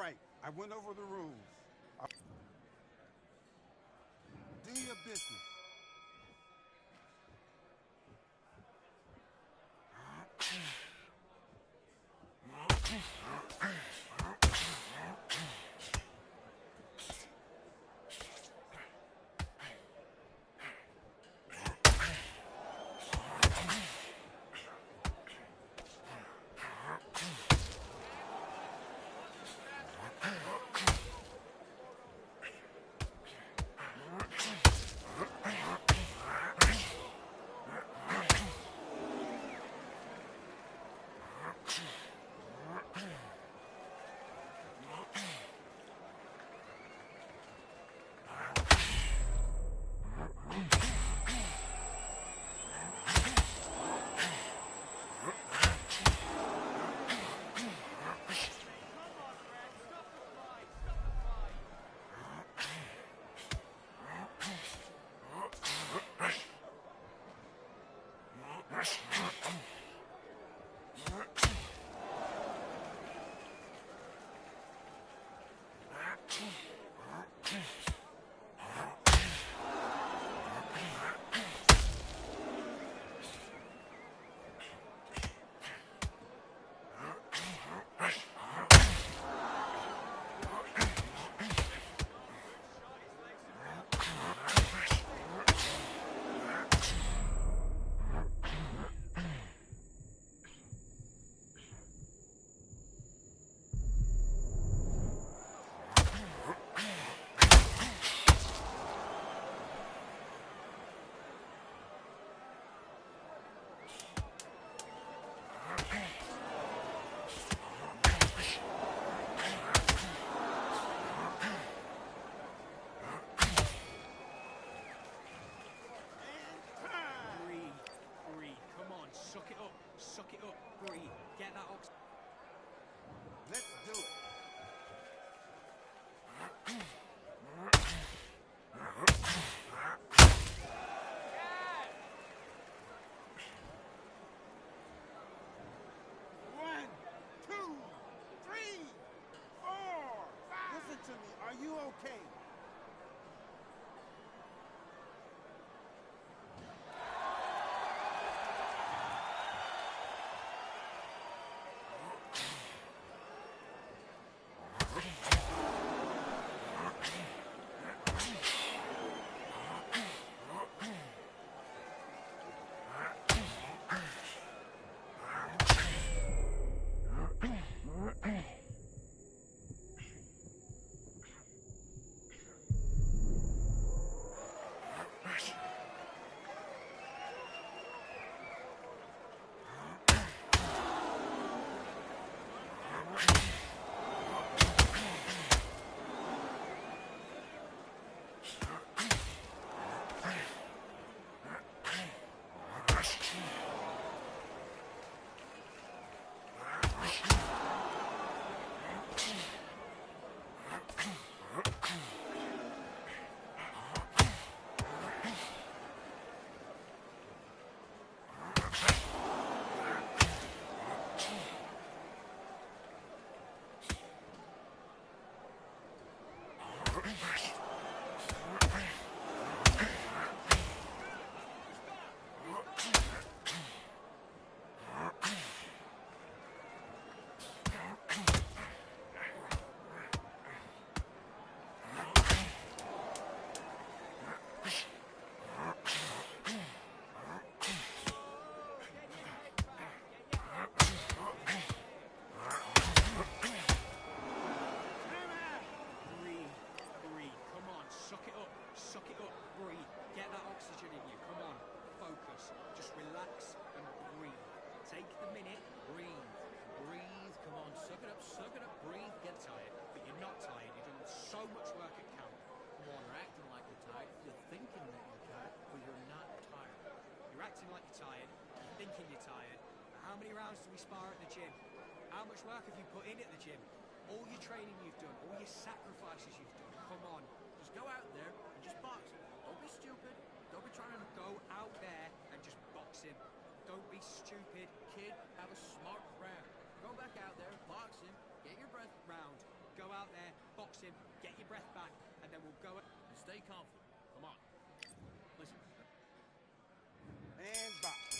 right. I went over the rules. Do your business. Let's do it. One, two, three, four, five. Listen to me. Are you okay? How many rounds do we spar at the gym? How much work have you put in at the gym? All your training you've done, all your sacrifices you've done. Come on, just go out there and just box. Don't be stupid. Don't be trying to go out there and just box him. Don't be stupid, kid. Have a smart round. Go back out there, box him, get your breath round. Go out relax him, get your breath back, and then we'll go. And stay confident. Come on. Listen. And box.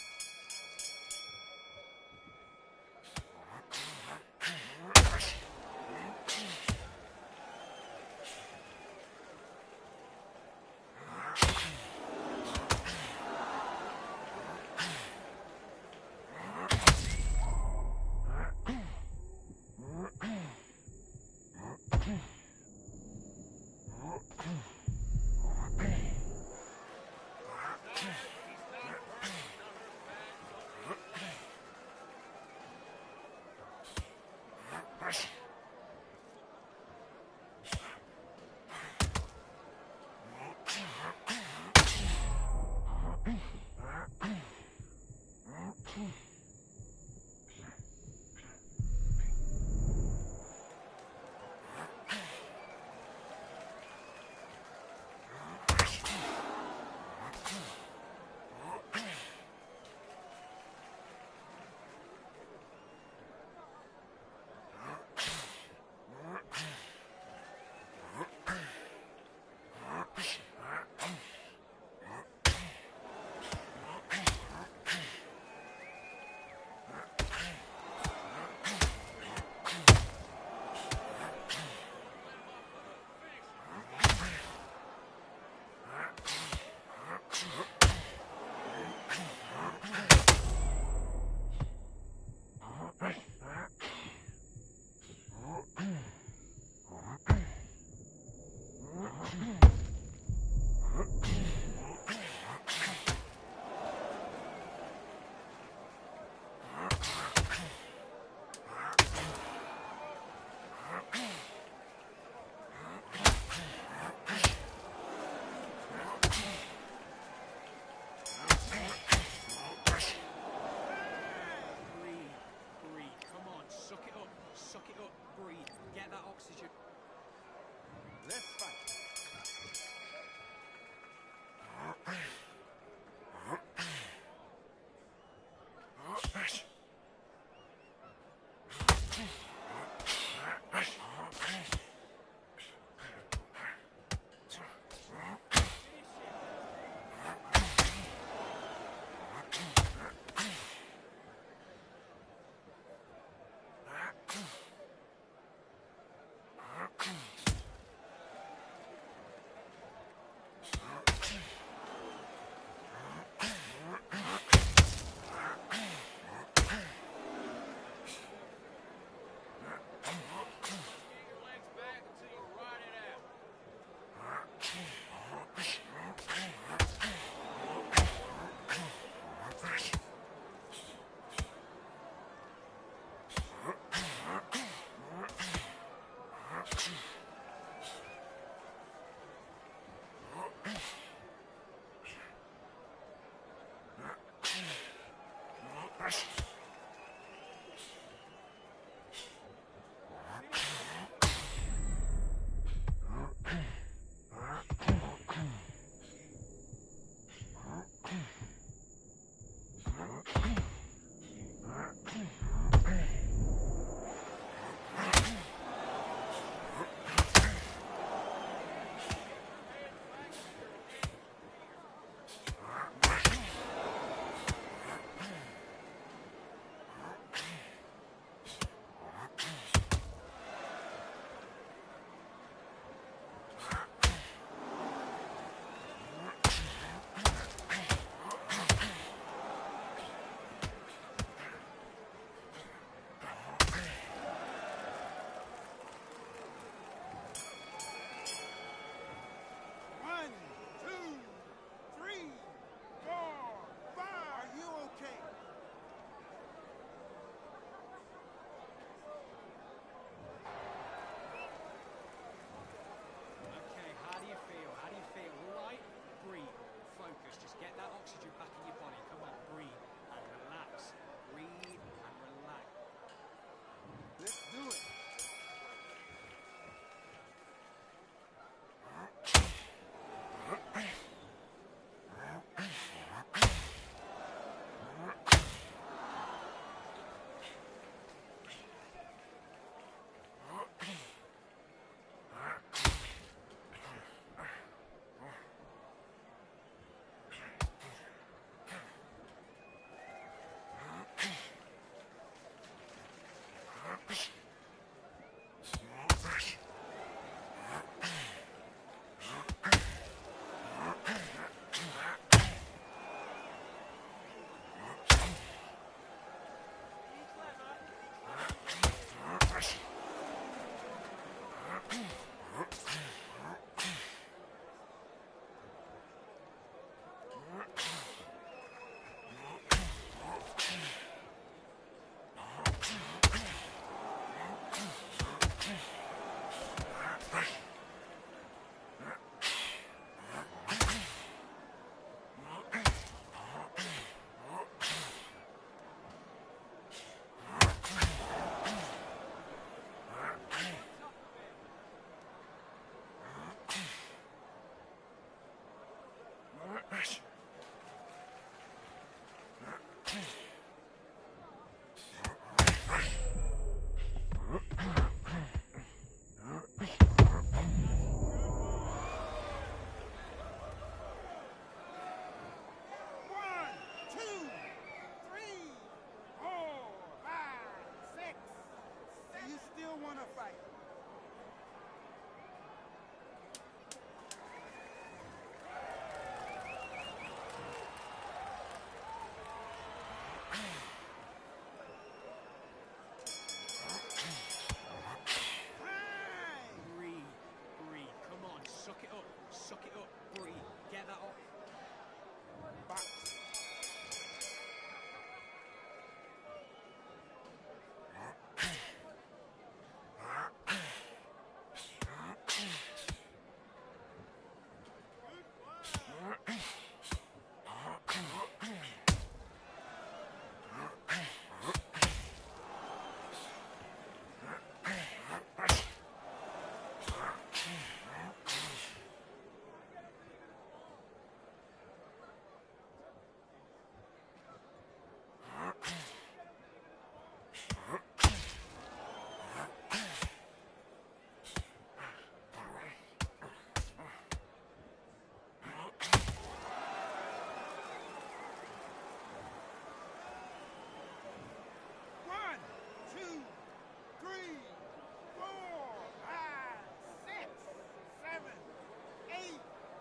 that off. Box.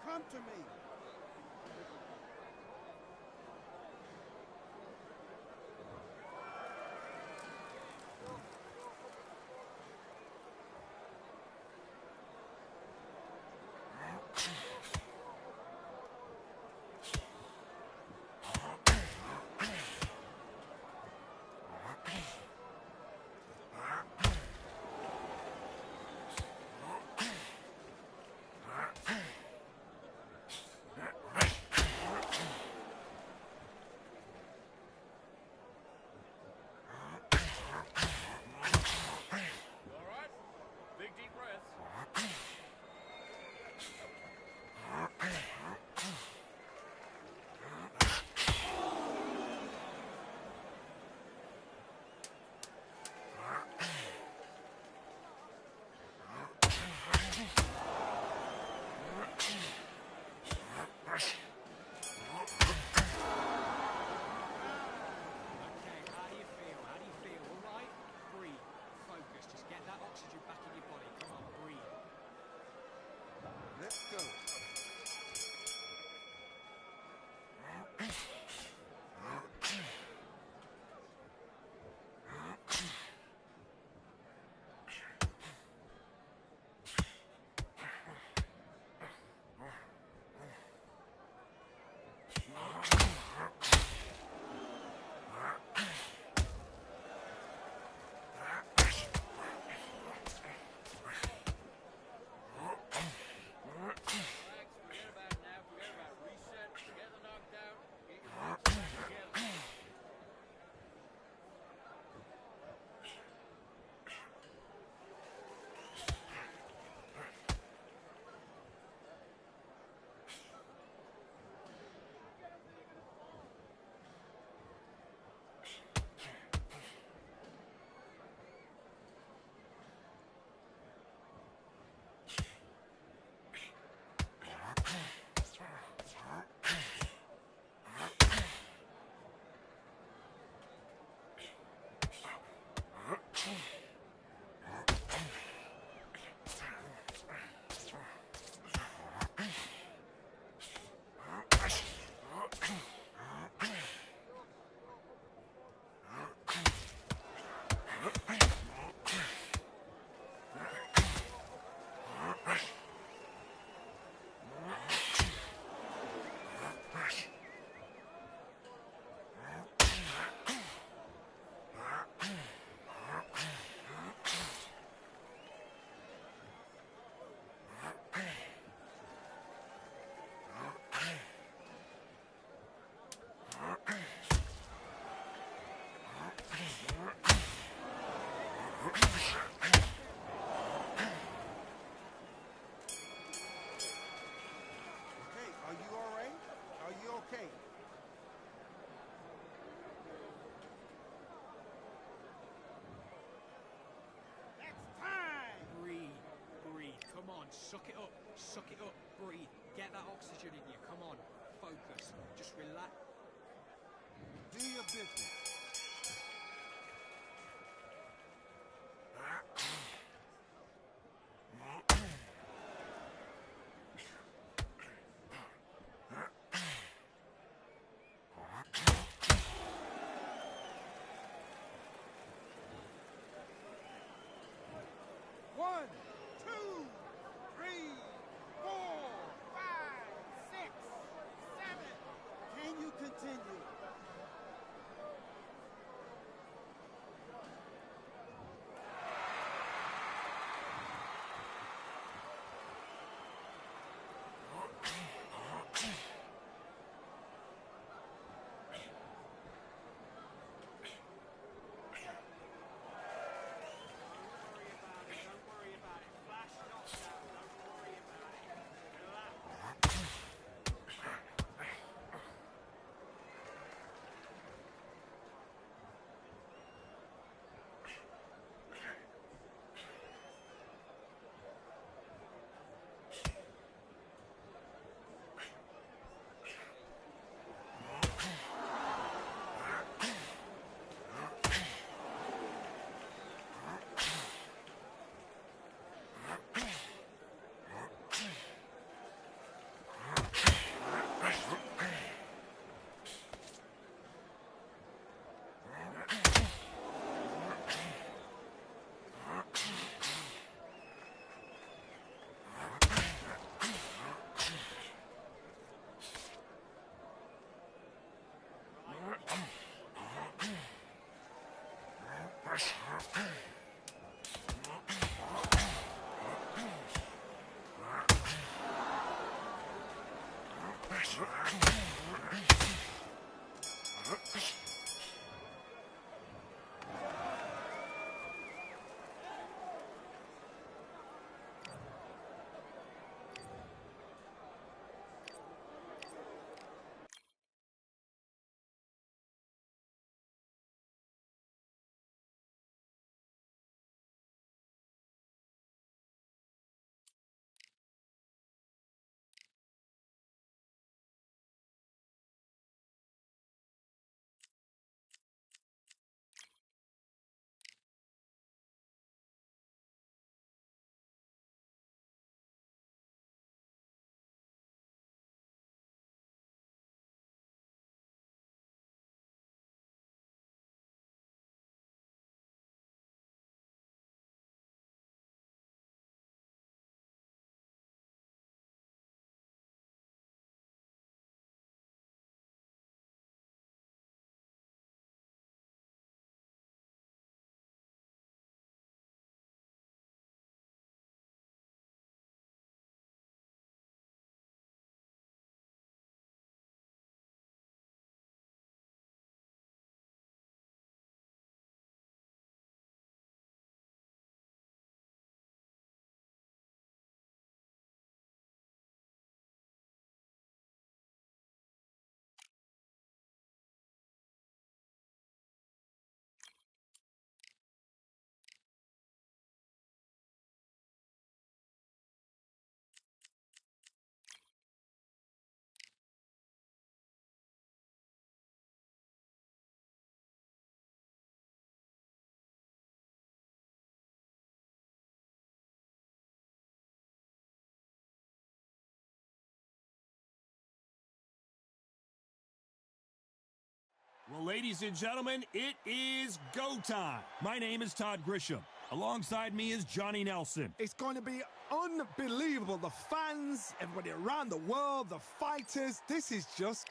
Come to me. Let's go. Okay. Next time. Breathe, breathe. Come on, suck it up, breathe. Get that oxygen in you. Come on, focus. Just relax. Do your business. One, two, three, four, five, six, Well, ladies and gentlemen, it is go time. My name is Todd Grisham. Alongside me is Johnny Nelson. It's going to be unbelievable. The fans, everybody around the world, the fighters. This is just...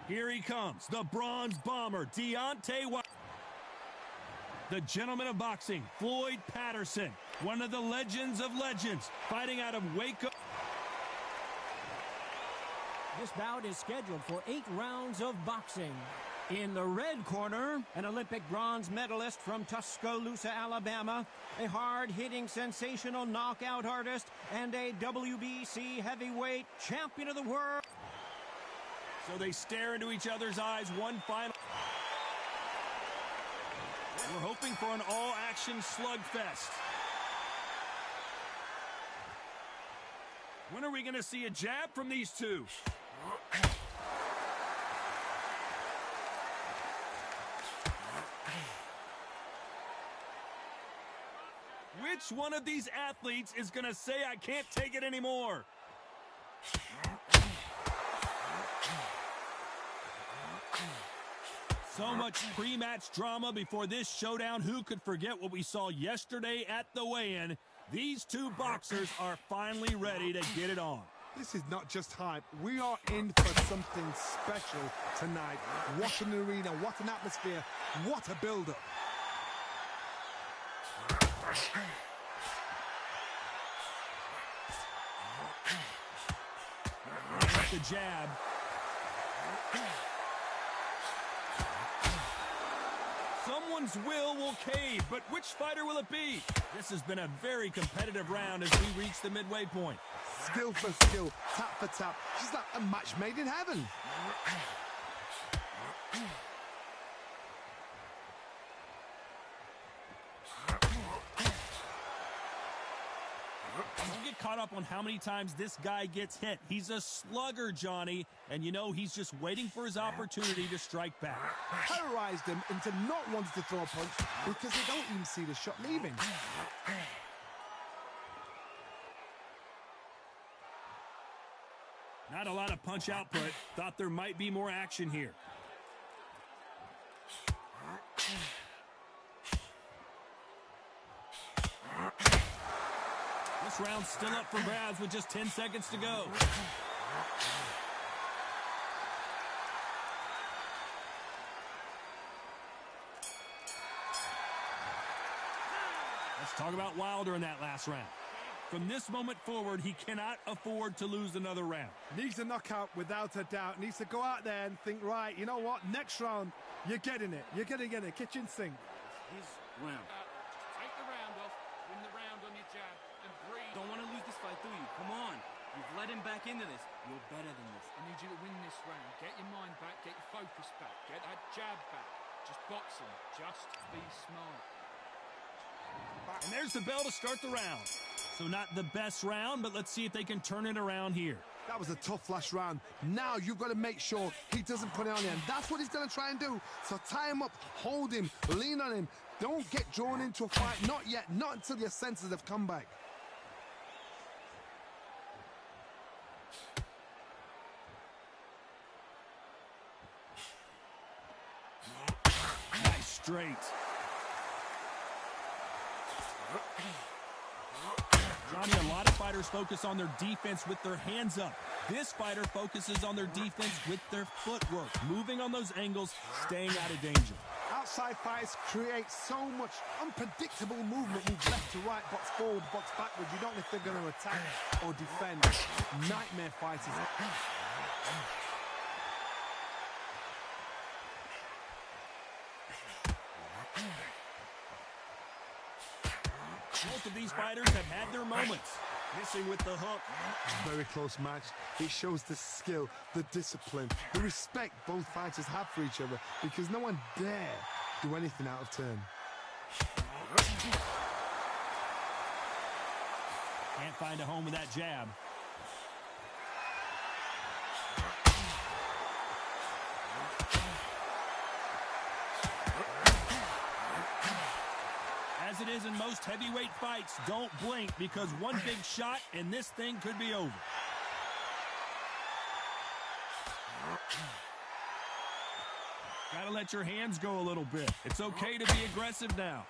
Here he comes, the Bronze Bomber, Deontay Wilder. The gentleman of boxing, Floyd Patterson, one of the legends of legends, fighting out of Waco. This bout is scheduled for 8 rounds of boxing. In the red corner, an Olympic bronze medalist from Tuscaloosa, Alabama, a hard-hitting, sensational knockout artist, and a WBC heavyweight champion of the world. So they stare into each other's eyes one final. We're hoping for an all-action slugfest. When are we going to see a jab from these two? Which one of these athletes is going to say, I can't take it anymore? So much pre-match drama before this showdown. Who could forget what we saw yesterday at the weigh-in? These two boxers are finally ready to get it on. This is not just hype. We are in for something special tonight. What an arena, what an atmosphere, what a build-up. The jab. Someone's will cave, but which fighter will it be? This has been a very competitive round as we reach the midway point. Skill for skill, tap for tap, just like a match made in heaven. Don't get caught up on how many times this guy gets hit. He's a slugger, Johnny, and you know he's just waiting for his opportunity to strike back. Terrorized him into not wanting to throw a punch because they don't even see the shot leaving. Not a lot of punch output. Thought there might be more action here. This round's still up for grabs with just 10 seconds to go. Let's talk about Wilder in that last round. From this moment forward, he cannot afford to lose another round. Needs a knockout without a doubt. Needs to go out there and think, right, you know what? Next round, you're getting it. You're going to get it. Kitchen sink. His round. Take the round off, win the round on your jab, and breathe. Don't want to lose this fight, do you? Come on. You've led him back into this. You're better than this. I need you to win this round. Get your mind back, get your focus back, get that jab back. Just box him. Just be smart. And there's the bell to start the round. So not the best round, but let's see if they can turn it around here. That was a tough last round. Now you've got to make sure he doesn't put it on you. And that's what he's going to try and do. So tie him up, hold him, lean on him. Don't get drawn into a fight. Not yet. Not until your senses have come back. Nice straight. Johnny, a lot of fighters focus on their defense with their hands up. This fighter focuses on their defense with their footwork, moving on those angles, staying out of danger. Outside fights create so much unpredictable movement. Move left to right, box forward, box backwards. You don't know if they're going to attack or defend. Nightmare fighters. Both of these fighters have had their moments. Missing with the hook. Very close match. It shows the skill, the discipline, the respect both fighters have for each other, because no one dare do anything out of turn. Can't find a home with that jab. As it is in most heavyweight fights, don't blink, because one big shot and this thing could be over. Gotta let your hands go a little bit. It's okay to be aggressive now.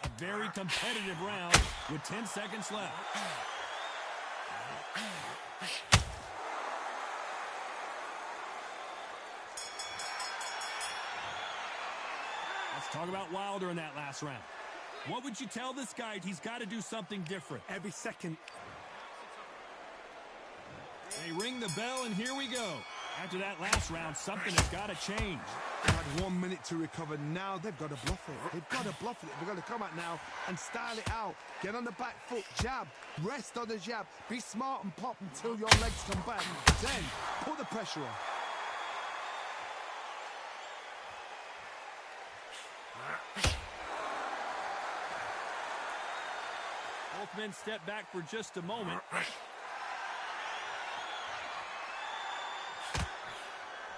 A very competitive round with 10 seconds left. Let's talk about Wilder in that last round. What would you tell this guy? He's got to do something different. Every second. They ring the bell, and here we go. After that last round, something has got to change. They had 1 minute to recover. Now they've got to bluff it. They've got to bluff it. They've got to come out now and style it out. Get on the back foot, jab, rest on the jab. Be smart and pop until your legs come back. Then put the pressure on. Both men step back for just a moment.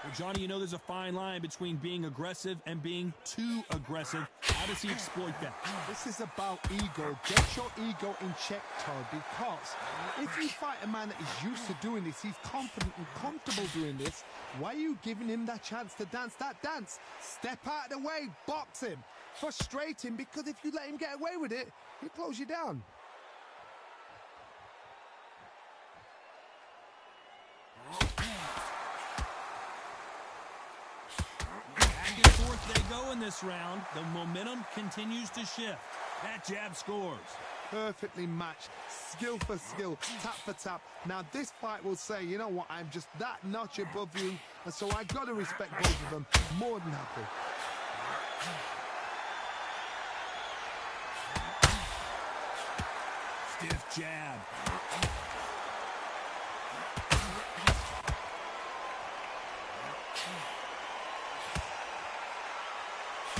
Well, Johnny, you know there's a fine line between being aggressive and being too aggressive. How does he exploit that? This is about ego. Get your ego in check, Todd, because if you fight a man that is used to doing this, he's confident and comfortable doing this, why are you giving him that chance to dance that dance? Step out of the way, box him, frustrate him, because if you let him get away with it, he'll close you down. Back and forth they go in this round. The momentum continues to shift. That jab scores. Perfectly matched, skill for skill, tap for tap. Now this fight will say, you know what, I'm just that notch above you, and so I got to respect both of them. More than happy. Stiff jab.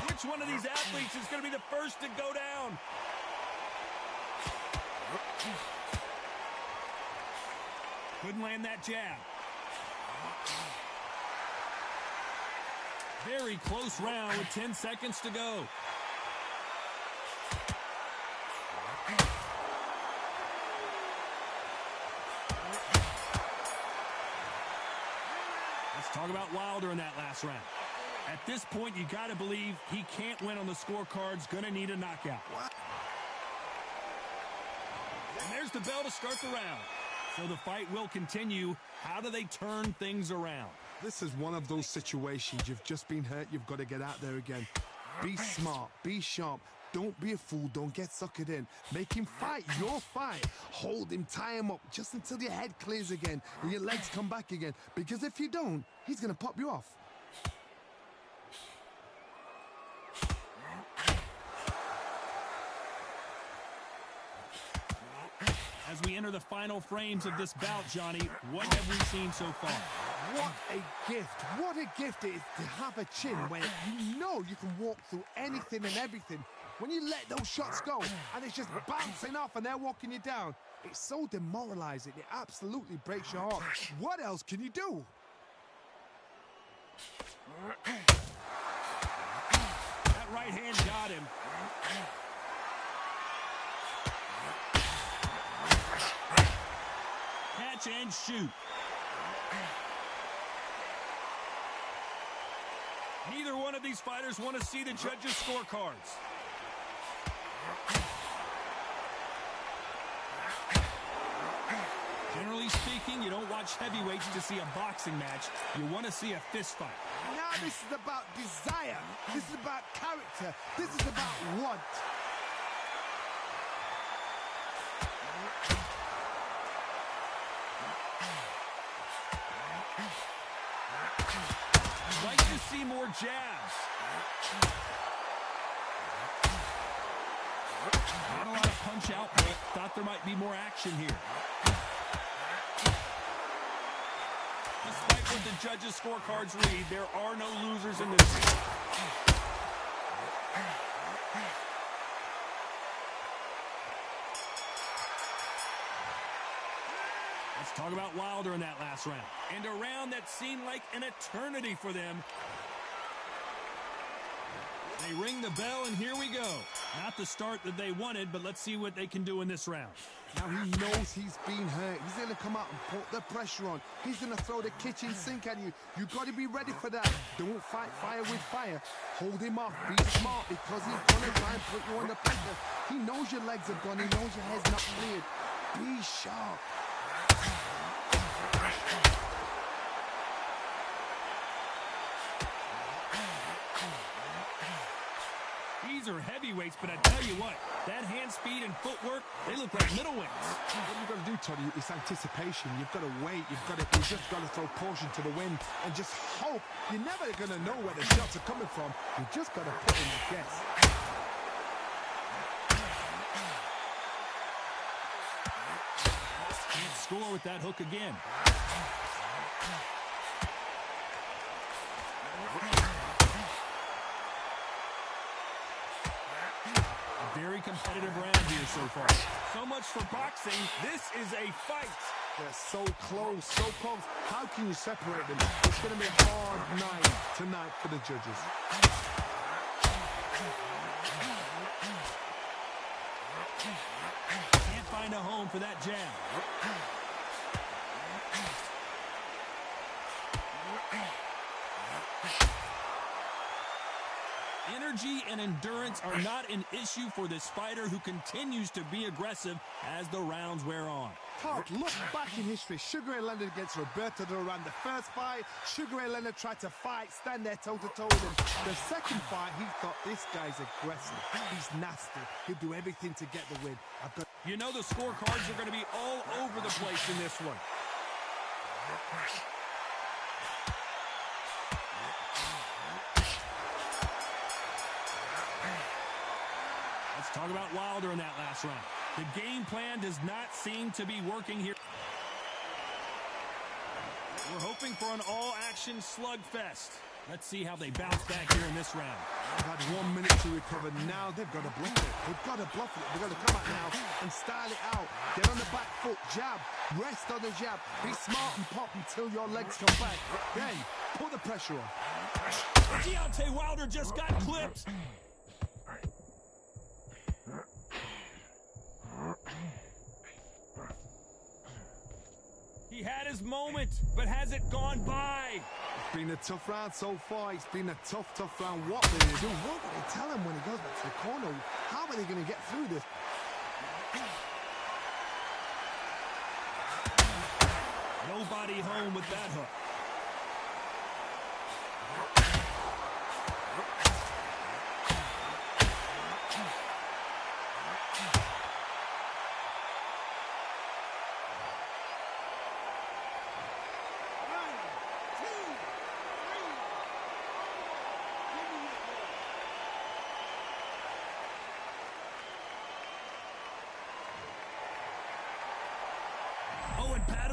Which one of these athletes is going to be the first to go down? Couldn't land that jab. Very close round with 10 seconds to go. Let's talk about Wilder in that last round. At this point, you got to believe he can't win on the scorecards. Going to need a knockout. And there's the bell to start the round. So the fight will continue. How do they turn things around? This is one of those situations. You've just been hurt. You've got to get out there again. Be smart, be sharp. Don't be a fool, don't get suckered in. Make him fight your fight. Hold him, tie him up, just until your head clears again and your legs come back again. Because if you don't, he's gonna pop you off. As we enter the final frames of this bout, Johnny, what have we seen so far? What a gift. What a gift it is to have a chin where you know you can walk through anything and everything. When you let those shots go and it's just bouncing off and they're walking you down, it's so demoralizing. It absolutely breaks your heart. What else can you do? That right hand got him. Catch and shoot. Neither one of these fighters want to see the judges' scorecards. Generally speaking, you don't watch heavyweights to see a boxing match. You want to see a fist fight. Now this is about desire. This is about character. This is about want. I'd like to see more jabs. Not a lot of punch output. Thought there might be more action here. Despite what the judges' scorecards read, there are no losers in this. Let's talk about Wilder in that last round. And a round that seemed like an eternity for them. They ring the bell, and here we go. Not the start that they wanted, but let's see what they can do in this round. Now he knows he's been hurt. He's going to come out and put the pressure on. He's going to throw the kitchen sink at you. You've got to be ready for that. Don't fight fire with fire. Hold him off. Be smart because he's going to try and put you under pressure. He knows your legs are gone. He knows your head's not cleared. Be sharp. These are heavyweights, but I tell you what, that hand speed and footwork, they look like middleweights. What you've got to do, Toddy, is anticipation. You've got to wait. You've just got to throw caution to the wind and just hope. You're never going to know where the shots are coming from. You just got to put in a guess. Can't score with that hook again. Very competitive round here so far. So much for boxing. This is a fight. They're so close, so close. How can you separate them? It's going to be a hard night tonight for the judges. Can't find a home for that jab. Energy and endurance are not an issue for this fighter who continues to be aggressive as the rounds wear on. Todd, look back in history. Sugar Ray Leonard against Roberto Duran. The first fight, Sugar Ray Leonard tried to fight, stand there toe-to-toe with him. The second fight, he thought, this guy's aggressive. He's nasty. He'll do everything to get the win. You know the scorecards are going to be all over the place in this one. Let's talk about Wilder in that last round. The game plan does not seem to be working here. We're hoping for an all-action slugfest. Let's see how they bounce back here in this round. They've had 1 minute to recover. Now they've got to bluff it. They've got to bluff it. They've got to come out now and style it out. Get on the back foot, jab, rest on the jab. Be smart and pop until your legs come back. Then put the pressure on. Deontay Wilder just got clipped. He had his moment, but has it gone by? It's been a tough round so far. It's been a tough round. What will they do? What will they tell him when he goes back to the corner? How are they going to get through this? Nobody home with that hook.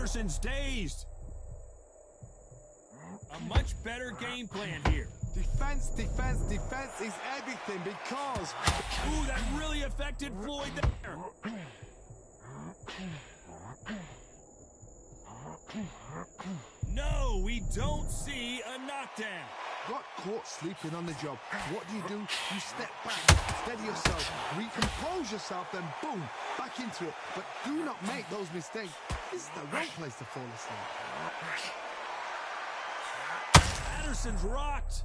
Patterson's dazed. A much better game plan here. Defense, defense, defense is everything because... Ooh, that really affected Floyd there. No, we don't see a knockdown. Got caught sleeping on the job. What do? You step back, steady yourself, recompose yourself, then boom, back into it. But do not make those mistakes. This is the wrong place to fall asleep. Patterson's rocked.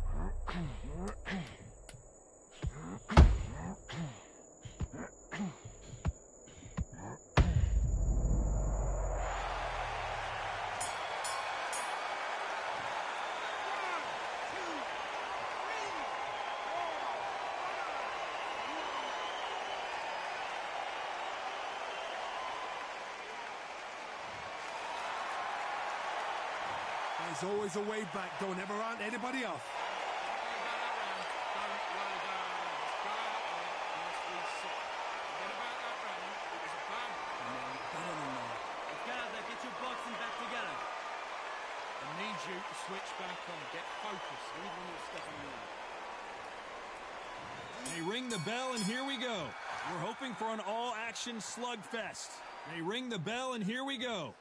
There's always a way back. Don't ever round anybody off. You to switch back on, get focused, even when you're stepping in. They ring the bell, and here we go. We're hoping for an all-action slugfest. They ring the bell, and here we go.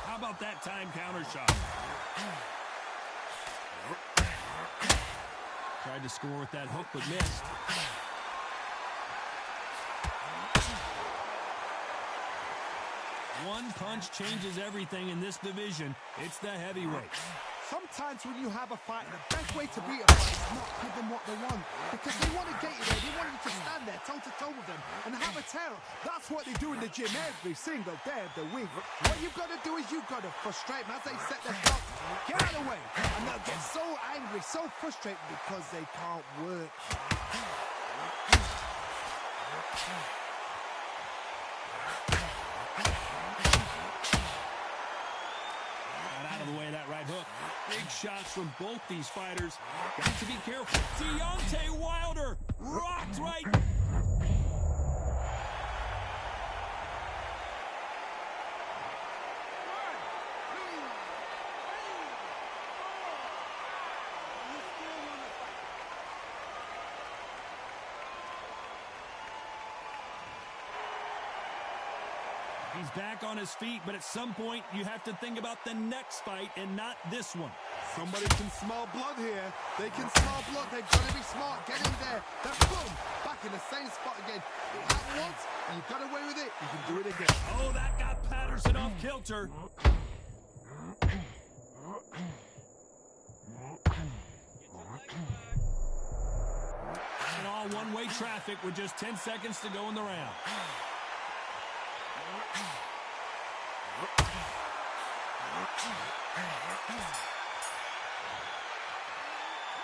How about that time counter shot? Tried to score with that hook, but missed. One punch changes everything in this division. It's the heavyweights. Sometimes when you have a fight, the best way to beat a fight is not give them what they want. Because they want to get you there. They want you to stand there toe-to-toe with them and have a terror. That's what they do in the gym every single day of the week. What you've got to do is you've got to frustrate them as they set their clock. Get out of the way. And they'll get so angry, so frustrated because they can't work. Out of the way of that right hook. Big shots from both these fighters. Got to be careful. Deontay Wilder rocked right. He's back on his feet, but at some point, you have to think about the next fight and not this one. Somebody can smell blood here. They can smell blood. They've got to be smart. Get in there. Then boom, back in the same spot again. It happened once, and you got away with it. You can do it again. Oh, that got Patterson off kilter. And all one-way traffic with just 10 seconds to go in the round.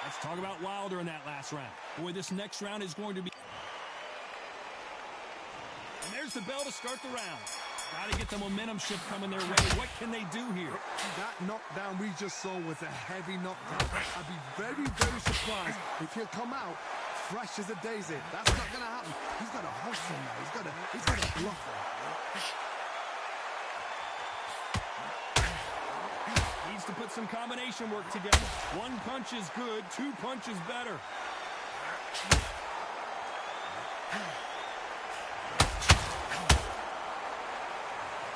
Let's talk about Wilder in that last round. Boy, this next round is going to be... And there's the bell to start the round. Got to get the momentum shift coming their way. What can they do here? That knockdown we just saw was a heavy knockdown. I'd be very, very surprised if he'll come out fresh as a daisy. That's not going to happen. He's got to hustle now. He's got to bluff him. Needs to put some combination work together. One punch is good, two punches better.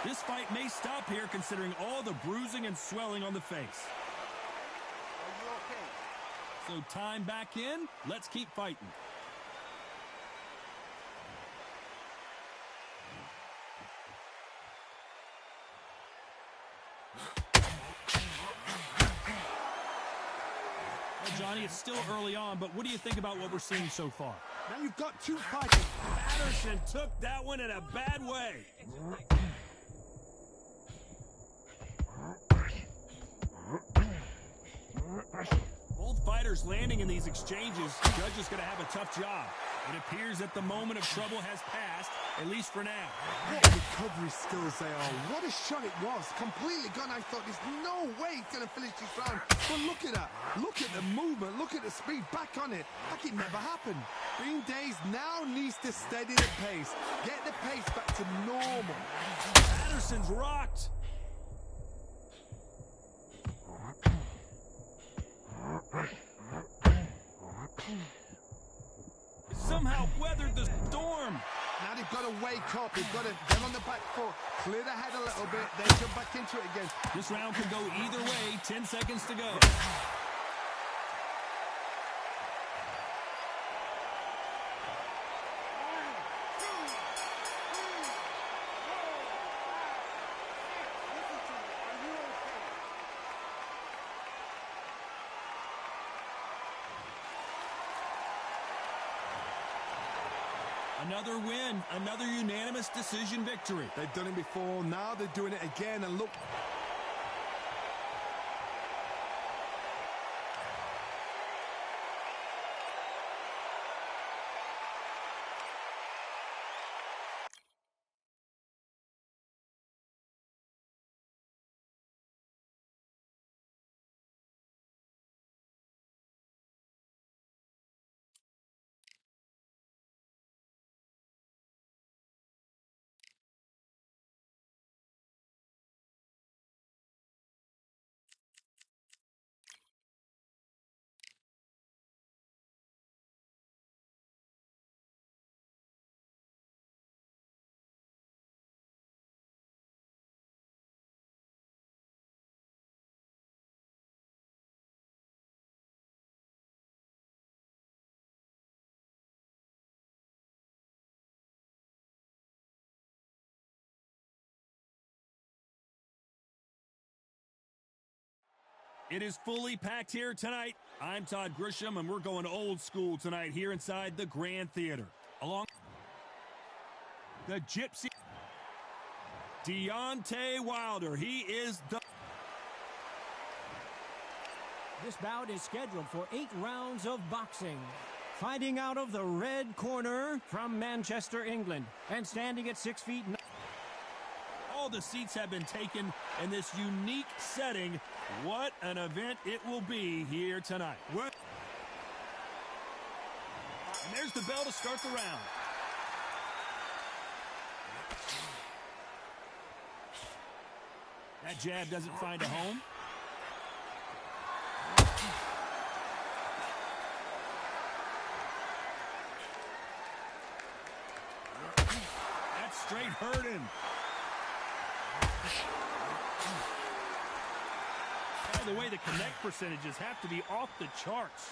This fight may stop here considering all the bruising and swelling on the face. Are you okay? So time back in. Let's keep fighting. Johnny, it's still early on, but what do you think about what we're seeing so far? Now you've got two fighters. Patterson took that one in a bad way. Both fighters fighters landing in these exchanges, the judge is going to have a tough job. It appears that the moment of trouble has passed, at least for now. What recovery skills they are. What a shot it was. Completely gone. I thought there's no way he's going to finish this round. But look at that. Look at the movement. Look at the speed. Back on it. Like it never happened. Green Days now needs to steady the pace. Get the pace back to normal. Patterson's rocked. Somehow weathered the storm. Now they've got to wake up. They've got to get on the back foot, clear the head a little bit, then jump back into it again. This round could go either way. 10 seconds to go. Another win, another unanimous decision victory. They've done it before, now they're doing it again, and look. It is fully packed here tonight. I'm Todd Grisham, and we're going old school tonight here inside the Grand Theater. Along the Gypsy, Deontay Wilder. He is the... This bout is scheduled for 8 rounds of boxing. Fighting out of the red corner from Manchester, England, and standing at 6 feet. All the seats have been taken in this unique setting. What an event it will be here tonight. And there's the bell to start the round. That jab doesn't find a home. That's straight hurting. By the way, the connect percentages have to be off the charts.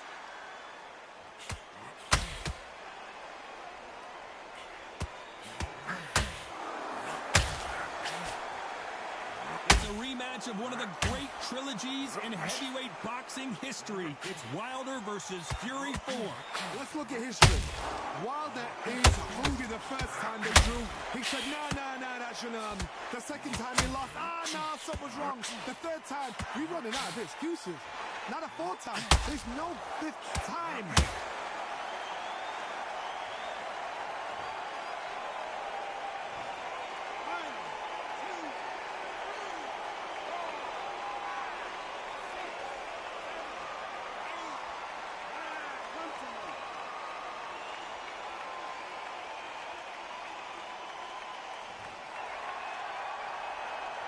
It's a rematch of one of the great trilogies in heavyweight boxing history. It's Wilder versus Fury 4. Let's look at history. Wilder is hungry the first time they drew. He said, no, that shouldn't have happened. The second time he lost, no, something was wrong. The third time, we're running out of excuses. Not a fourth time. There's no fifth time.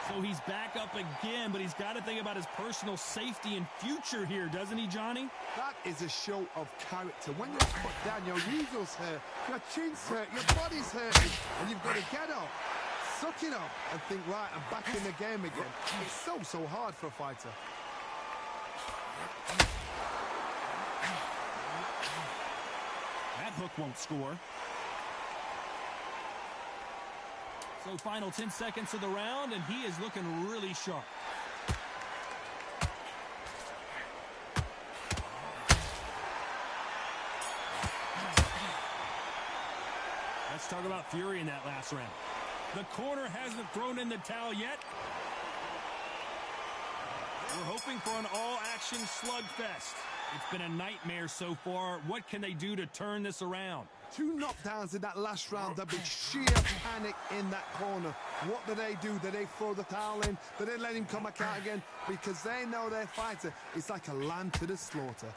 So he's back up again, but he's got to think about his personal safety and future here, doesn't he, Johnny? That is a show of character. When you're put down, your eagles hurt, your chin's hurt, your body's hurting, and you've got to get up, suck it up, and think, right, I'm back in the game again. It's so hard for a fighter. That hook won't score. So final 10 seconds of the round, and he is looking really sharp. Let's talk about Fury in that last round. The corner hasn't thrown in the towel yet. We're hoping for an all-action slugfest. It's been a nightmare so far. What can they do to turn this around? 2 knockdowns in that last round. There'll be sheer panic in that corner. What do? Do they throw the towel in? Do they let him come back out again? Because they know their fighter is like a lamb to the slaughter.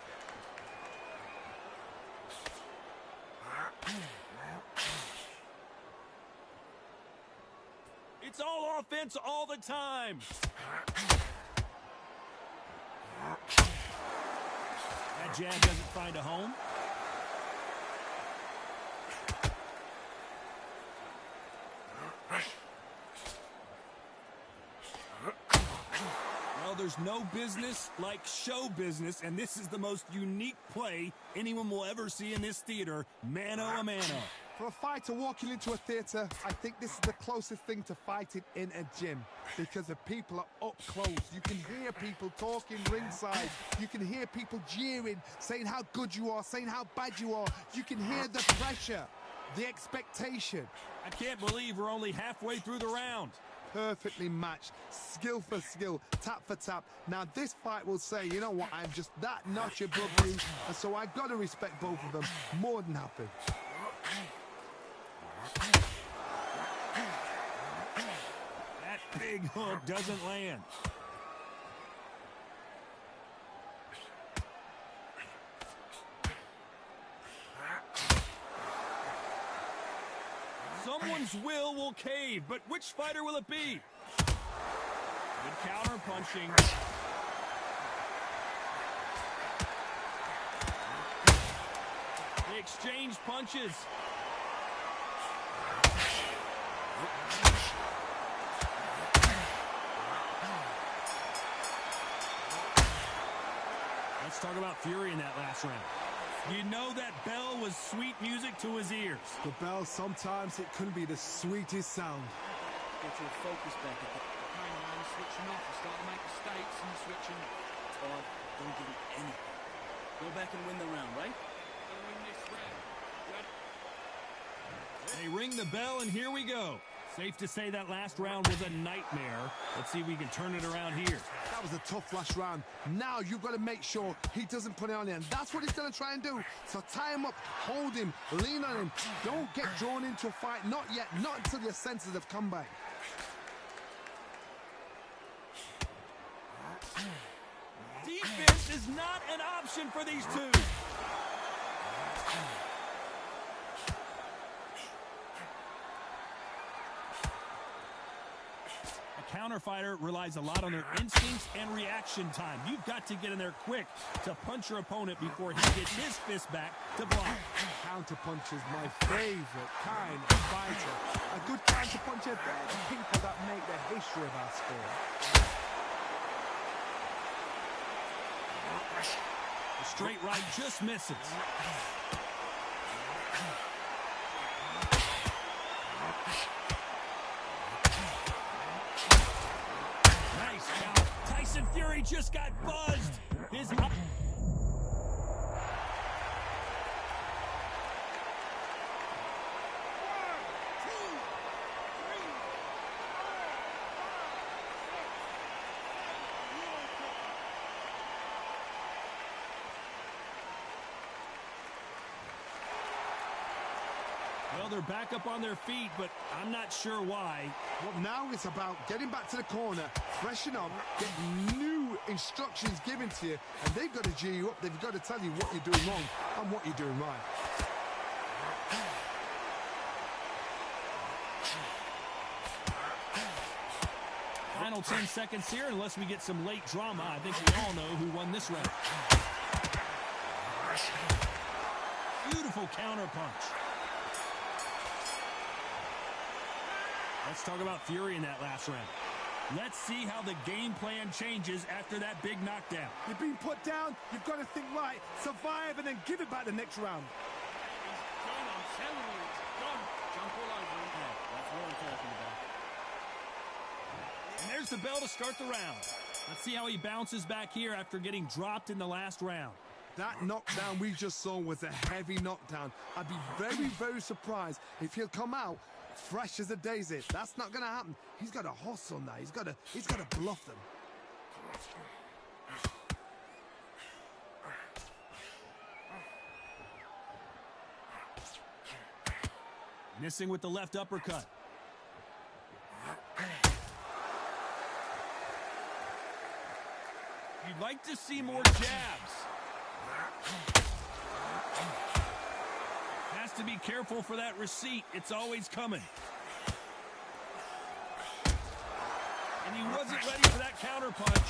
It's all offense all the time. That jab doesn't find a home. Well, there's no business like show business, and this is the most unique play anyone will ever see in this theater, mano a mano. For a fighter walking into a theater, I think this is the closest thing to fighting in a gym because the people are up close. You can hear people talking ringside. You can hear people jeering, saying how good you are, saying how bad you are. You can hear the pressure, the expectation. I can't believe we're only halfway through the round. Perfectly matched, skill for skill, tap for tap. Now this fight will say, you know what, I'm just that notch above you, and so I've got to respect both of them more than happy. That big hook doesn't land. Someone's will cave, but which fighter will it be? Good counter punching. They exchange punches. Let's talk about Fury in that last round. You know that bell was sweet music to his ears. The bell, sometimes it can be the sweetest sound. Get your focus back at the Hang on, switching off. You start to make mistakes and you're switching. Todd. Don't give him anything. Go back and win the round, right? Gonna win this round. Good. They ring the bell, and here we go. Safe to say that last round was a nightmare. Let's see if we can turn it around here. That was a tough last round. Now you've got to make sure he doesn't put it on you, and that's what he's going to try and do. So tie him up, hold him, lean on him. Don't get drawn into a fight. Not yet. Not until your senses have come back. Defense is not an option for these two. A counterfighter relies a lot on their instincts and reaction time. You've got to get in there quick to punch your opponent before he gets his fist back to block. Counter punch is my favorite kind of fighter. A good counter puncher, they're the people that make the history of our sport. The straight right just misses. Nice count. Tyson Fury just got buzzed. His Well, they're back up on their feet, but I'm not sure why. Well, now it's about getting back to the corner, freshen up, get new instructions given to you, and they've got to G you up. They've got to tell you what you're doing wrong and what you're doing right. Final 10 seconds here, unless we get some late drama. I think we all know who won this round. Beautiful counter punch. Let's talk about Fury in that last round. Let's see how the game plan changes after that big knockdown. You've been put down, you've got to think right, survive, and then give it back the next round. He's gone, I'm telling you, it's gone. Jump all over him. Yeah, that's what I'm talking about. And there's the bell to start the round. Let's see how he bounces back here after getting dropped in the last round. That knockdown we just saw was a heavy knockdown. I'd be very, very surprised if he'll come out fresh as a daisy. That's not going to happen. He's got to hustle now. He's got to bluff them. Missing with the left uppercut. You'd like to see more jabs. Has to be careful for that receipt. It's always coming. And he wasn't ready for that counter punch.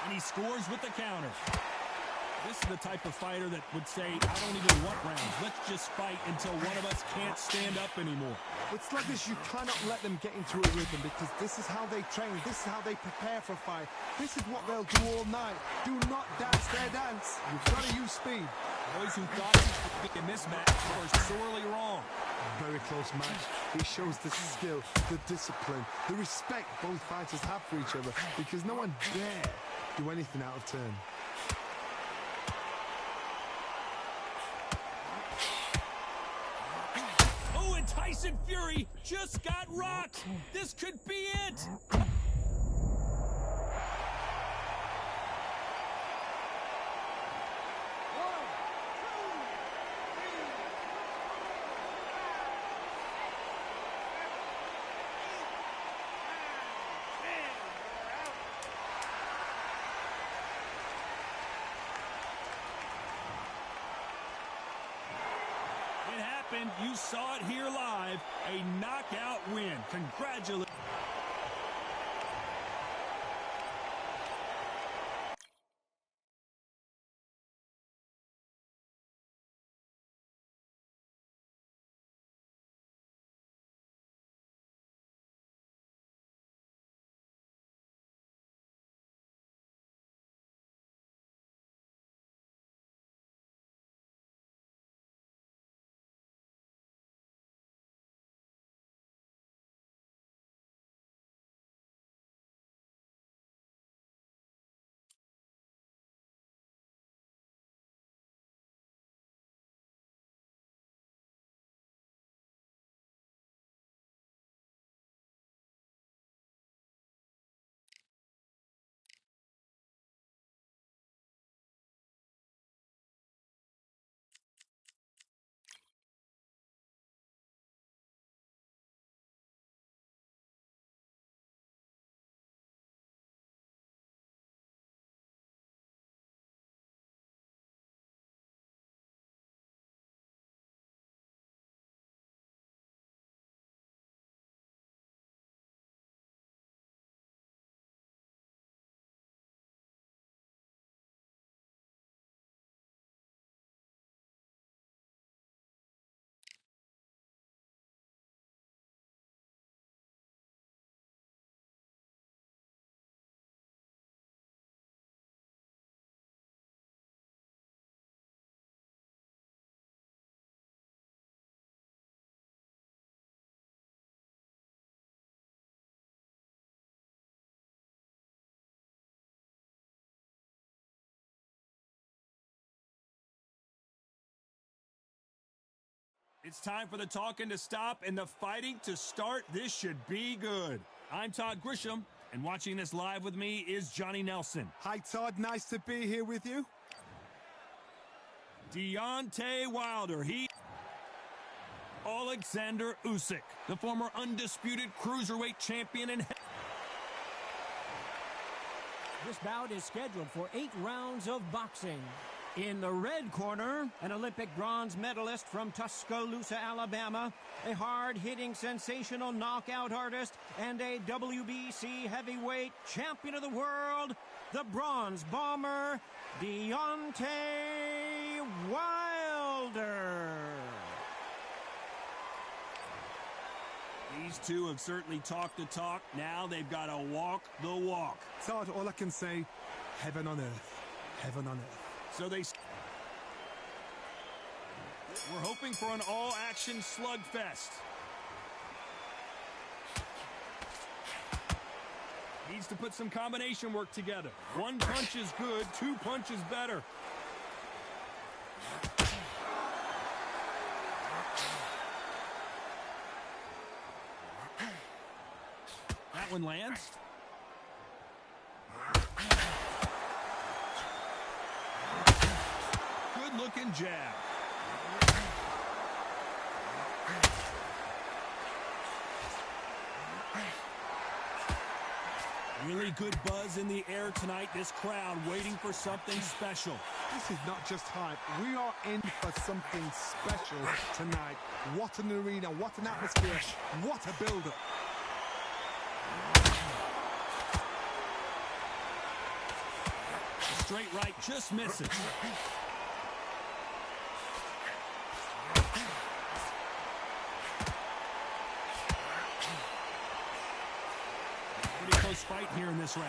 And he scores with the counter. This is the type of fighter that would say, I don't even want rounds. Let's just fight until one of us can't stand up anymore. With sluggers, you cannot let them get into a rhythm because this is how they train. This is how they prepare for a fight. This is what they'll do all night. Do not dance their dance. You've got to use speed. Those who thought he would be in this match were sorely wrong. Very close match. It shows the skill, the discipline, the respect both fighters have for each other because no one dare do anything out of turn. Oh, and Tyson Fury just got rocked. This could be it. You saw it here live. A knockout win. Congratulations. It's time for the talking to stop and the fighting to start. This should be good. I'm Todd Grisham, and watching this live with me is Johnny Nelson. Hi, Todd. Nice to be here with you. Deontay Wilder. Alexander Usyk, the former undisputed cruiserweight champion and This bout is scheduled for 8 rounds of boxing. In the red corner, an Olympic bronze medalist from Tuscaloosa, Alabama, a hard-hitting, sensational knockout artist, and a WBC heavyweight champion of the world, the Bronze Bomber, Deontay Wilder. These two have certainly talked the talk. Now they've got to walk the walk. Todd, all I can say, heaven on earth. Heaven on earth. So we're hoping for an all-action slugfest. Needs to put some combination work together. One punch is good, 2 punches better. That one lands. Good-looking jab. Really good buzz in the air tonight. This crowd waiting for something special. This is not just hype. We are in for something special tonight. What an arena, what an atmosphere, what a build-up. Straight right just misses. Pretty close fight here in this round.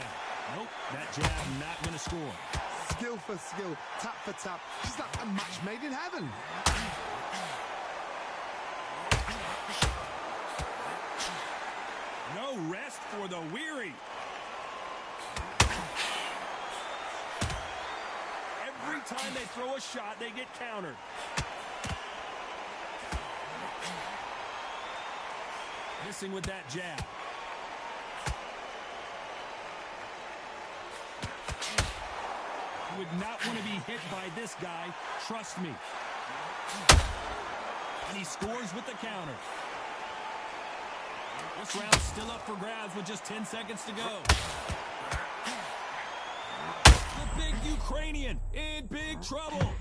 Nope, that jab not going to score. Skill for skill, tap for tap. Just like a match made in heaven. No rest for the weary. Every time they throw a shot, they get countered. Missing with that jab. You would not want to be hit by this guy. Trust me. And he scores with the counter. This round's still up for grabs with just 10 seconds to go. The big Ukrainian in big trouble.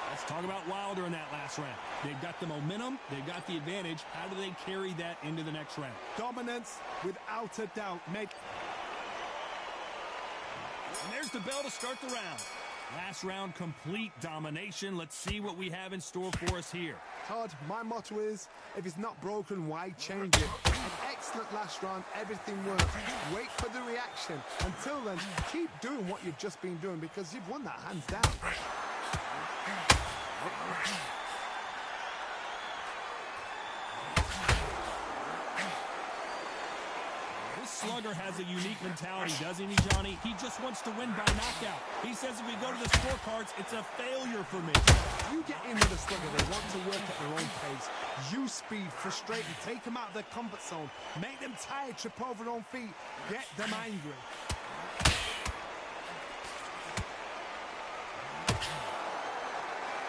Let's talk about Wilder in that last round. They've got the momentum. They've got the advantage. How do they carry that into the next round? Dominance, without a doubt. And there's the bell to start the round. Last round, complete domination. Let's see what we have in store for us here. Todd, my motto is, if it's not broken, why change it? An excellent last round, everything works. Wait for the reaction. Until then, keep doing what you've just been doing because you've won that hands down. This slugger has a unique mentality, doesn't he, Johnny? He just wants to win by knockout. He says if we go to the scorecards, it's a failure for me. You get in with a slugger, they want to work at their own pace. Use speed, frustrate them, take them out of their comfort zone, make them tired, trip over their own feet, get them angry.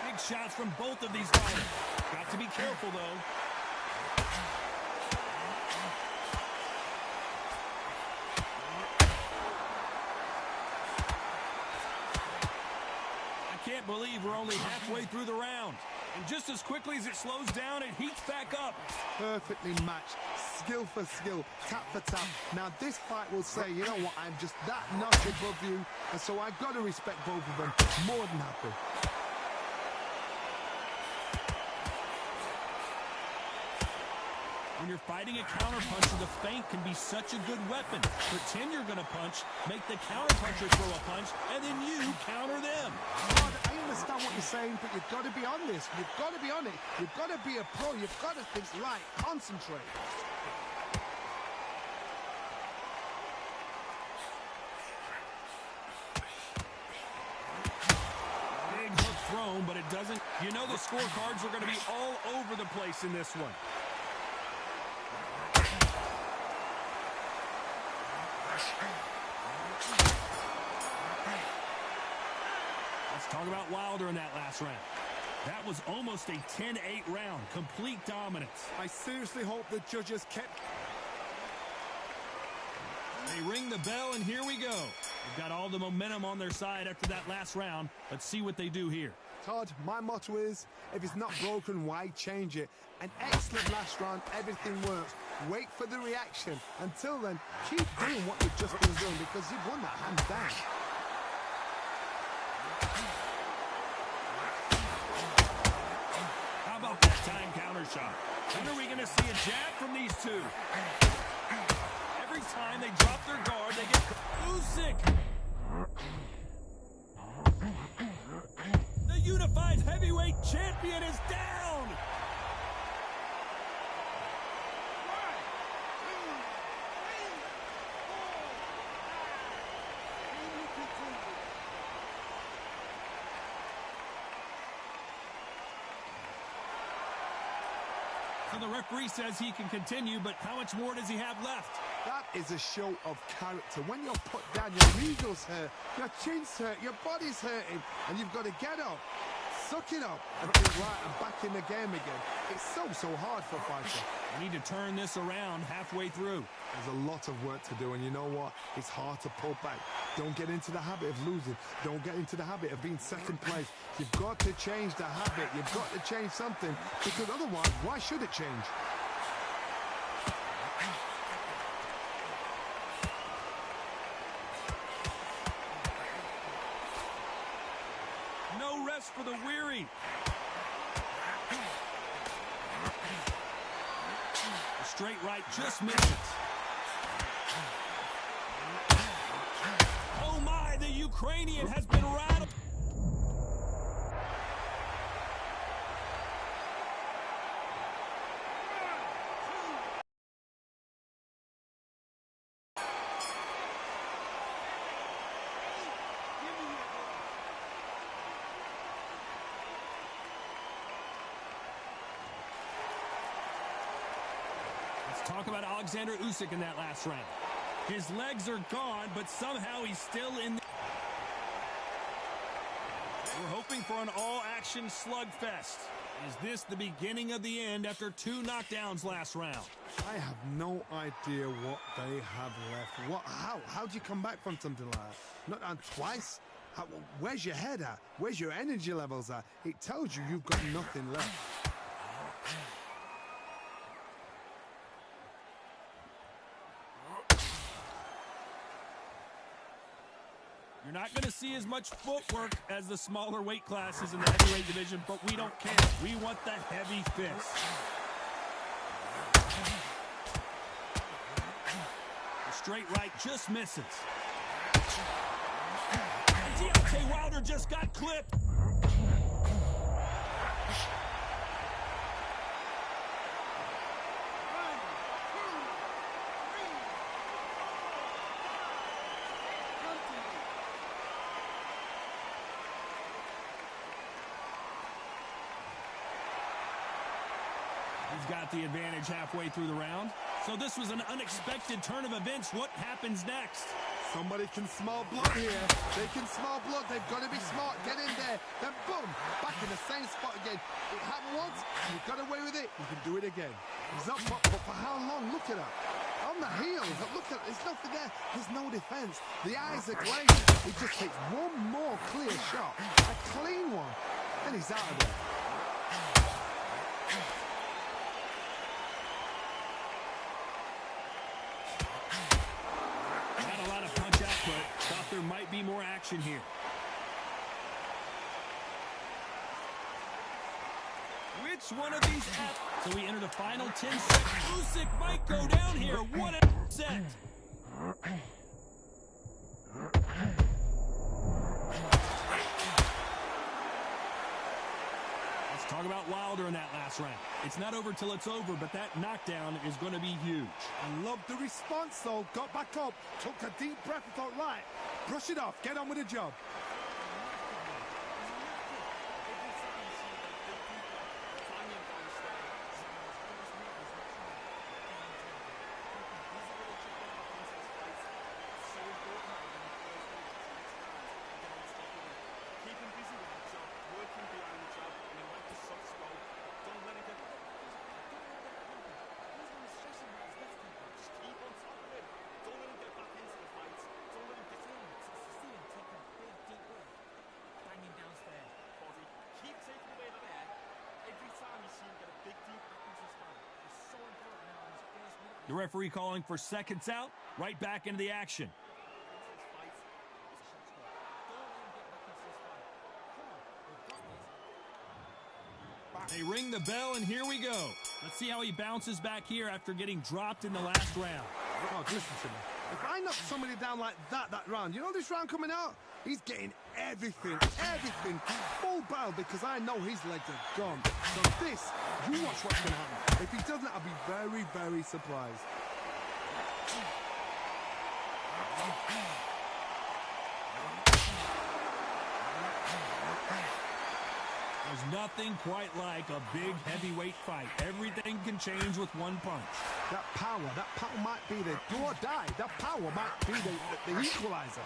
Big shots from both of these fighters. Got to be careful, though. I can't believe we're only halfway through the round. And just as quickly as it slows down, it heats back up. Perfectly matched, skill for skill, tap for tap. Now this fight will say, you know what, I'm just that notch above you, and so I've got to respect both of them. More than happy. When you're fighting a counterpuncher, the feint can be such a good weapon. Pretend you're going to punch, make the counterpuncher throw a punch, and then you counter them. God, I understand what you're saying, but you've got to be on this. You've got to be on it. You've got to be a pro. You've got to think, right, concentrate. Big hook thrown, but it doesn't. You know the scorecards are going to be all over the place in this one. Let's talk about Wilder in that last round. That was almost a 10-8 round. Complete dominance. I seriously hope the judges kept... They ring the bell, and here we go. They've got all the momentum on their side after that last round. Let's see what they do here. Todd, my motto is, if it's not broken, why change it? An excellent last round, everything works. Wait for the reaction. Until then, keep doing what you've just been doing because you've won that hands down. How about that time counter shot? When are we going to see a jab from these two? Every time they drop their guard, they get Usyk. The unified heavyweight champion is down. So the referee says he can continue, but how much more does he have left? That is a show of character. When you're put down, your eagles hurt, your chin's hurt, your body's hurting, and you've got to get up, suck it up and think, right, I'm back in the game again. It's so hard for a fighter. We need to turn this around halfway through. There's a lot of work to do, and you know what? It's hard to pull back. Don't get into the habit of losing. Don't get into the habit of being second place. You've got to change the habit. You've got to change something, because otherwise, why should it change? No rest for the weary. The straight right just misses. Oh my, the Ukrainian has been rattled. Talk about Alexander Usyk in that last round. His legs are gone, but somehow he's still in. We're hoping for an all-action slugfest. Is this the beginning of the end after 2 knockdowns last round? I have no idea what they have left. How do you come back from something like that? Not on twice? Where's your head at? Where's your energy levels at? It tells you you've got nothing left. You're not going to see as much footwork as the smaller weight classes in the heavyweight division, but we don't care. We want the heavy fist. The straight right just misses. Deontay Wilder just got clipped. He's got the advantage halfway through the round. So this was an unexpected turn of events. What happens next? Somebody can smell blood here. They can smell blood. They've got to be smart. Get in there. Then boom, back in the same spot again. It happened once. You got away with it. You can do it again. He's up, but for how long? Look at that. On the heels. Look at it. There's nothing there. There's no defense. The eyes are glazed. He just takes one more clear shot. A clean one. And he's out of there. There might be more action here. Which one of these So we enter the final 10 seconds. Usyk might go down here. What a set. Let's talk about Wilder in that last round. It's not over till it's over, but that knockdown is going to be huge. I love the response, though. Got back up, took a deep breath and thought, right, brush it off, get on with the job. The referee calling for seconds out, right back into the action. They ring the bell, and here we go. Let's see how he bounces back here after getting dropped in the last round. Oh, listen to me. If I knock somebody down like that round, you know this round coming out? He's getting everything, full barrel, because I know his legs are gone. So this, you watch what's going to happen. If he doesn't, I'll be very, very surprised. There's nothing quite like a big heavyweight fight. Everything can change with one punch. That power might be the do or die. That power might be the equalizer.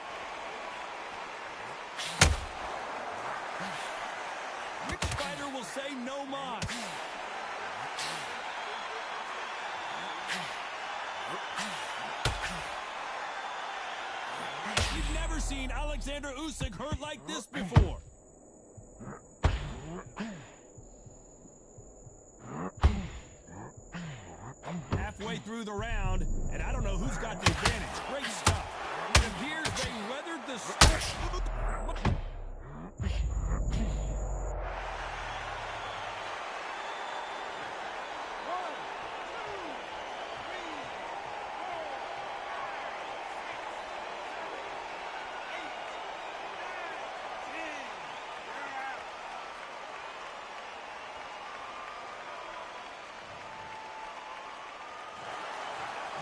will say no mas. You've never seen Alexander Usyk hurt like this before. Halfway through the round, and I don't know who's got the advantage. Great stuff. It appears they weathered the storm.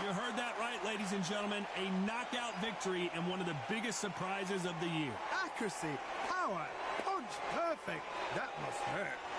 You heard that right, ladies and gentlemen. A knockout victory and one of the biggest surprises of the year. Accuracy, power, punch, perfect. That must hurt.